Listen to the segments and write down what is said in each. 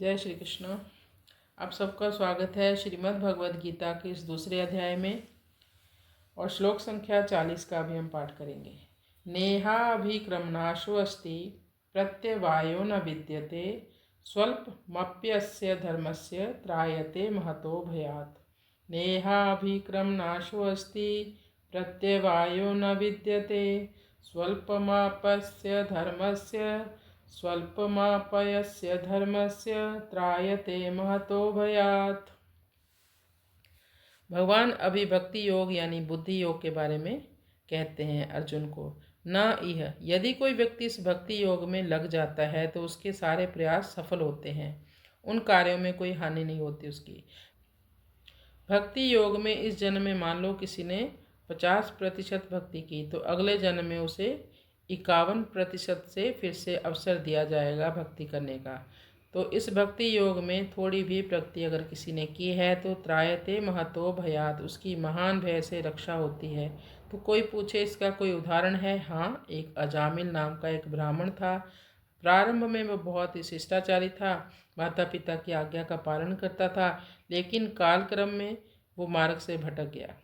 जय श्री कृष्ण। आप सबका स्वागत है श्रीमद् भगवद गीता के इस दूसरे अध्याय में और श्लोक संख्या 40 का भी हम पाठ करेंगे। नेहाभिक्रमनाशो अस्ति प्रत्यवायो न विद्यते स्वल्पमप्यस्य धर्मस्य त्रायते महतो भयात्। नेहाभिक्रमनाशो अस्ति प्रत्यवायो न विद्यते स्वल्पमप्यस्य धर्मस्य स्वल्पमापयस्य धर्मस्य त्रायते महतो भयात्। भगवान अभी भक्ति योग यानी बुद्धि योग के बारे में कहते हैं अर्जुन को। न यह यदि कोई व्यक्ति इस भक्ति योग में लग जाता है तो उसके सारे प्रयास सफल होते हैं, उन कार्यों में कोई हानि नहीं होती उसकी। भक्ति योग में इस जन्म में मान लो किसी ने 50% भक्ति की तो अगले जन्म में उसे 51% से फिर से अवसर दिया जाएगा भक्ति करने का। तो इस भक्ति योग में थोड़ी भी प्रगति अगर किसी ने की है तो त्रायते महतो भयात, उसकी महान भय से रक्षा होती है। तो कोई पूछे इसका कोई उदाहरण है? हाँ, एक अजामिल नाम का एक ब्राह्मण था। प्रारंभ में वह बहुत ही शिष्टाचारी था, माता पिता की आज्ञा का पालन करता था, लेकिन कालक्रम में वो मार्ग से भटक गया।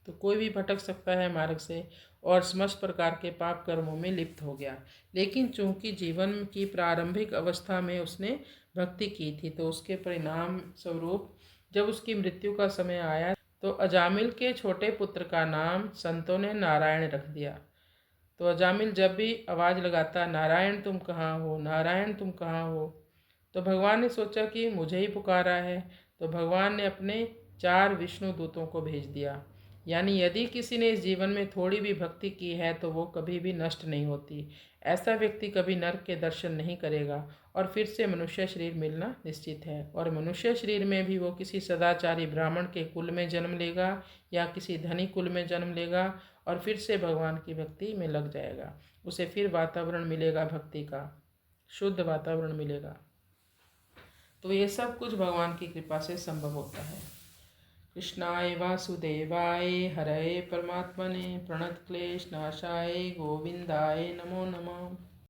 तो कोई भी भटक सकता है मार्ग से और समस्त प्रकार के पाप कर्मों में लिप्त हो गया। लेकिन चूंकि जीवन की प्रारंभिक अवस्था में उसने भक्ति की थी तो उसके परिणाम स्वरूप जब उसकी मृत्यु का समय आया तो अजामिल के छोटे पुत्र का नाम संतों ने नारायण रख दिया। तो अजामिल जब भी आवाज़ लगाता, नारायण तुम कहाँ हो, नारायण तुम कहाँ हो, तो भगवान ने सोचा कि मुझे ही पुकारा है। तो भगवान ने अपने 4 विष्णु दूतों को भेज दिया। यानी यदि किसी ने इस जीवन में थोड़ी भी भक्ति की है तो वो कभी भी नष्ट नहीं होती। ऐसा व्यक्ति कभी नरक के दर्शन नहीं करेगा और फिर से मनुष्य शरीर मिलना निश्चित है। और मनुष्य शरीर में भी वो किसी सदाचारी ब्राह्मण के कुल में जन्म लेगा या किसी धनी कुल में जन्म लेगा और फिर से भगवान की भक्ति में लग जाएगा। उसे फिर वातावरण मिलेगा, भक्ति का शुद्ध वातावरण मिलेगा। तो ये सब कुछ भगवान की कृपा से संभव होता है। कृष्णाय वासुदेवाय हरये परमात्मने प्रणतक्लेशनाशाय गोविंदाय नमो नमः।